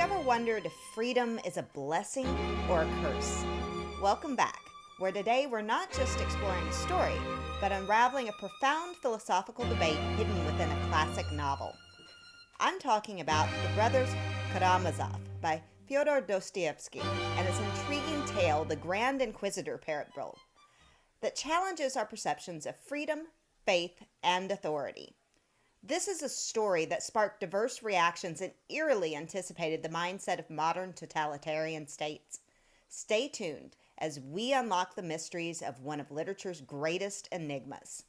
ever wondered if freedom is a blessing or a curse? Welcome back, where today we're not just exploring a story, but unraveling a profound philosophical debate hidden within a classic novel. I'm talking about The Brothers Karamazov by Fyodor Dostoevsky and its intriguing tale, The Grand Inquisitor parable, that challenges our perceptions of freedom, faith, and authority. This is a story that sparked diverse reactions and eerily anticipated the mindset of modern totalitarian states. Stay tuned as we unlock the mysteries of one of literature's greatest enigmas.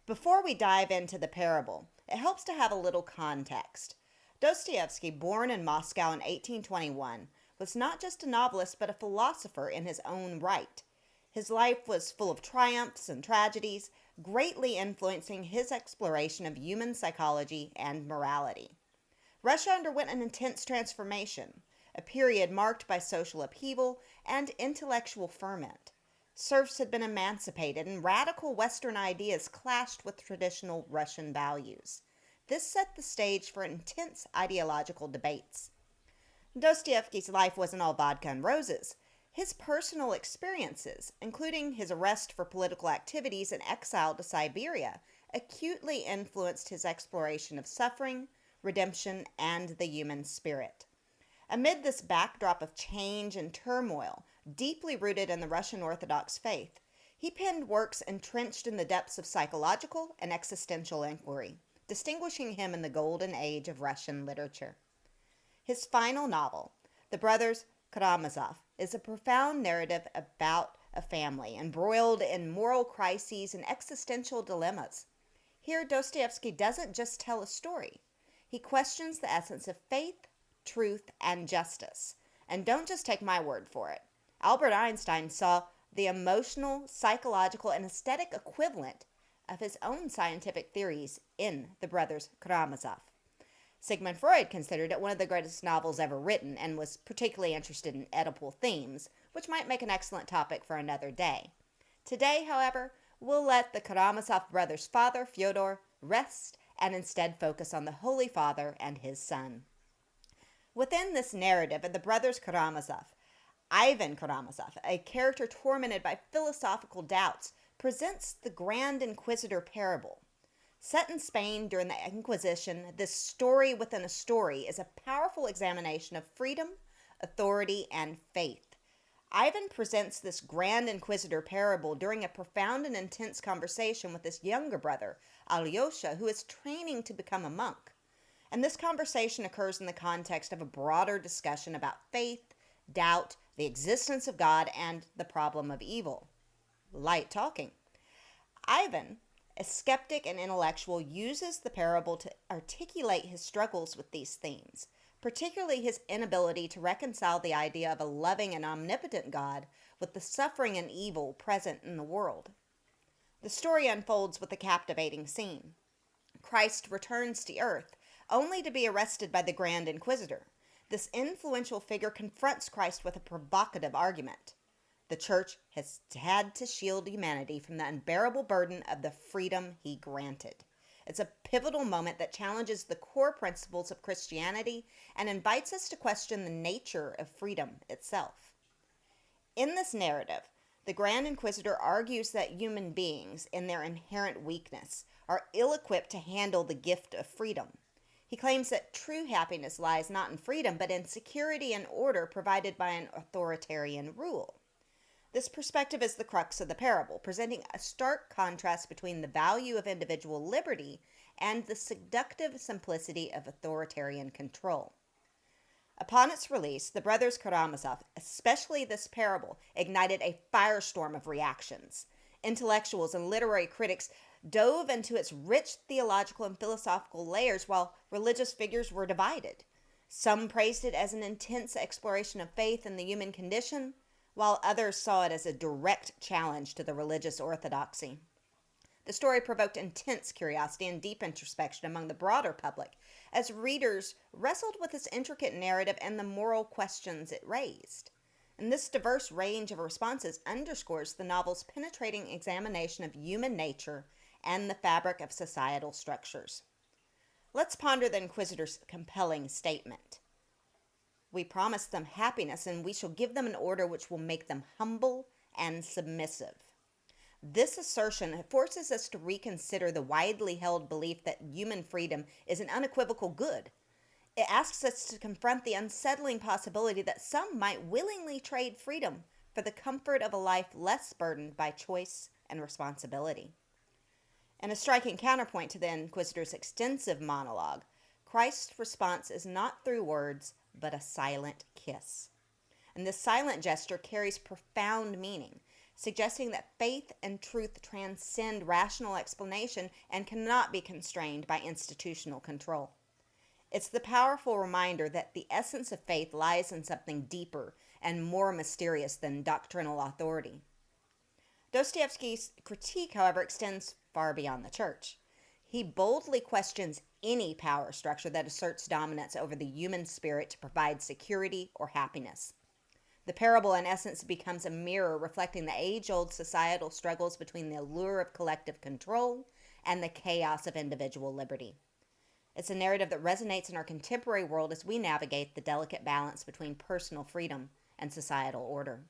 Before we dive into the parable, it helps to have a little context. Dostoevsky, born in Moscow in 1821, was not just a novelist but a philosopher in his own right. His life was full of triumphs and tragedies, greatly influencing his exploration of human psychology and morality. Russia underwent an intense transformation, a period marked by social upheaval and intellectual ferment. Serfs had been emancipated, and radical Western ideas clashed with traditional Russian values. This set the stage for intense ideological debates. Dostoevsky's life wasn't all vodka and roses. His personal experiences, including his arrest for political activities and exile to Siberia, acutely influenced his exploration of suffering, redemption, and the human spirit. Amid this backdrop of change and turmoil, deeply rooted in the Russian Orthodox faith, he penned works entrenched in the depths of psychological and existential inquiry, distinguishing him in the golden age of Russian literature. His final novel, The Brothers Karamazov, is a profound narrative about a family embroiled in moral crises and existential dilemmas. Here, Dostoevsky doesn't just tell a story. He questions the essence of faith, truth, and justice. And don't just take my word for it. Albert Einstein saw the emotional, psychological, and aesthetic equivalent of his own scientific theories in The Brothers Karamazov. Sigmund Freud considered it one of the greatest novels ever written and was particularly interested in Oedipal themes, which might make an excellent topic for another day. Today, however, we'll let the Karamazov brothers' father, Fyodor, rest and instead focus on the Holy Father and his son. Within this narrative of the brothers Karamazov, Ivan Karamazov, a character tormented by philosophical doubts, presents the Grand Inquisitor parable. Set in Spain during the Inquisition, this story within a story is a powerful examination of freedom, authority, and faith. Ivan presents this Grand Inquisitor parable during a profound and intense conversation with his younger brother, Alyosha, who is training to become a monk. And this conversation occurs in the context of a broader discussion about faith, doubt, the existence of God, and the problem of evil. Light talking. Ivan, a skeptic and intellectual, uses the parable to articulate his struggles with these themes, particularly his inability to reconcile the idea of a loving and omnipotent God with the suffering and evil present in the world. The story unfolds with a captivating scene. Christ returns to earth, only to be arrested by the Grand Inquisitor. This influential figure confronts Christ with a provocative argument. The church has had to shield humanity from the unbearable burden of the freedom he granted. It's a pivotal moment that challenges the core principles of Christianity and invites us to question the nature of freedom itself. In this narrative, the Grand Inquisitor argues that human beings, in their inherent weakness, are ill-equipped to handle the gift of freedom. He claims that true happiness lies not in freedom, but in security and order provided by an authoritarian rule. This perspective is the crux of the parable, presenting a stark contrast between the value of individual liberty and the seductive simplicity of authoritarian control. Upon its release, the Brothers Karamazov, especially this parable, ignited a firestorm of reactions. Intellectuals and literary critics dove into its rich theological and philosophical layers, while religious figures were divided. Some praised it as an intense exploration of faith and the human condition, while others saw it as a direct challenge to the religious orthodoxy. The story provoked intense curiosity and deep introspection among the broader public, as readers wrestled with its intricate narrative and the moral questions it raised. And this diverse range of responses underscores the novel's penetrating examination of human nature and the fabric of societal structures. Let's ponder the Inquisitor's compelling statement. We promise them happiness, and we shall give them an order which will make them humble and submissive. This assertion forces us to reconsider the widely held belief that human freedom is an unequivocal good. It asks us to confront the unsettling possibility that some might willingly trade freedom for the comfort of a life less burdened by choice and responsibility. In a striking counterpoint to the Inquisitor's extensive monologue, Christ's response is not through words, but a silent kiss. And this silent gesture carries profound meaning, suggesting that faith and truth transcend rational explanation and cannot be constrained by institutional control. It's the powerful reminder that the essence of faith lies in something deeper and more mysterious than doctrinal authority. Dostoevsky's critique, however, extends far beyond the church. He boldly questions any power structure that asserts dominance over the human spirit to provide security or happiness. The parable, in essence, becomes a mirror reflecting the age-old societal struggles between the allure of collective control and the chaos of individual liberty. It's a narrative that resonates in our contemporary world as we navigate the delicate balance between personal freedom and societal order.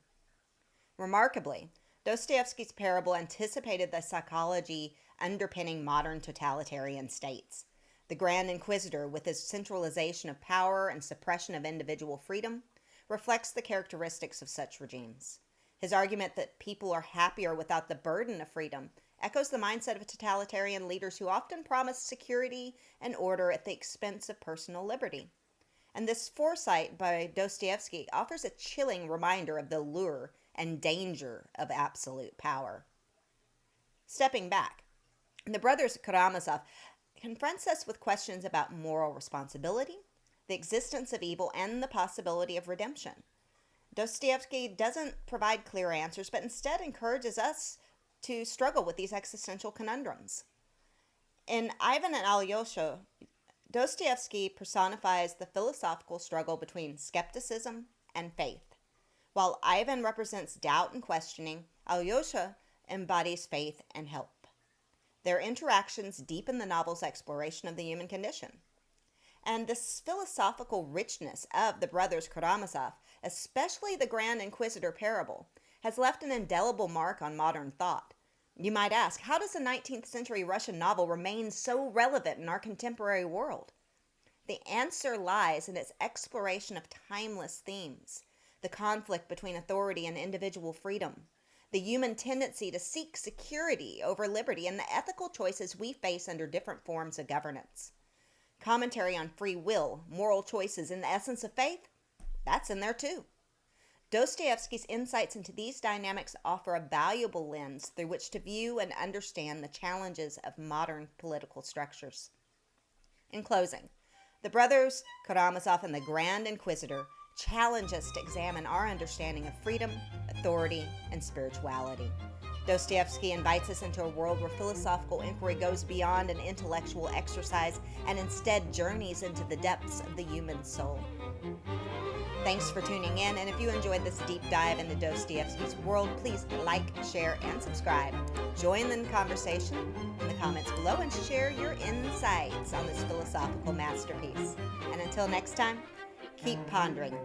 Remarkably, Dostoevsky's parable anticipated the psychology underpinning modern totalitarian states. The Grand Inquisitor, with his centralization of power and suppression of individual freedom, reflects the characteristics of such regimes. His argument that people are happier without the burden of freedom echoes the mindset of totalitarian leaders who often promise security and order at the expense of personal liberty. And this foresight by Dostoevsky offers a chilling reminder of the lure and danger of absolute power. Stepping back, the Brothers Karamazov confronts us with questions about moral responsibility, the existence of evil, and the possibility of redemption. Dostoevsky doesn't provide clear answers, but instead encourages us to struggle with these existential conundrums. In Ivan and Alyosha, Dostoevsky personifies the philosophical struggle between skepticism and faith. While Ivan represents doubt and questioning, Alyosha embodies faith and hope. Their interactions deepen the novel's exploration of the human condition. And this philosophical richness of the Brothers Karamazov, especially the Grand Inquisitor parable, has left an indelible mark on modern thought. You might ask, how does a 19th century Russian novel remain so relevant in our contemporary world? The answer lies in its exploration of timeless themes: the conflict between authority and individual freedom, the human tendency to seek security over liberty, and the ethical choices we face under different forms of governance. Commentary on free will, moral choices, and the essence of faith, that's in there too. Dostoevsky's insights into these dynamics offer a valuable lens through which to view and understand the challenges of modern political structures. In closing, the Brothers Karamazov and the Grand Inquisitor challenge us to examine our understanding of freedom, authority, and spirituality. Dostoevsky invites us into a world where philosophical inquiry goes beyond an intellectual exercise and instead journeys into the depths of the human soul. Thanks for tuning in, and if you enjoyed this deep dive into Dostoevsky's world, please like, share, and subscribe. Join the conversation in the comments below and share your insights on this philosophical masterpiece. And until next time, keep pondering.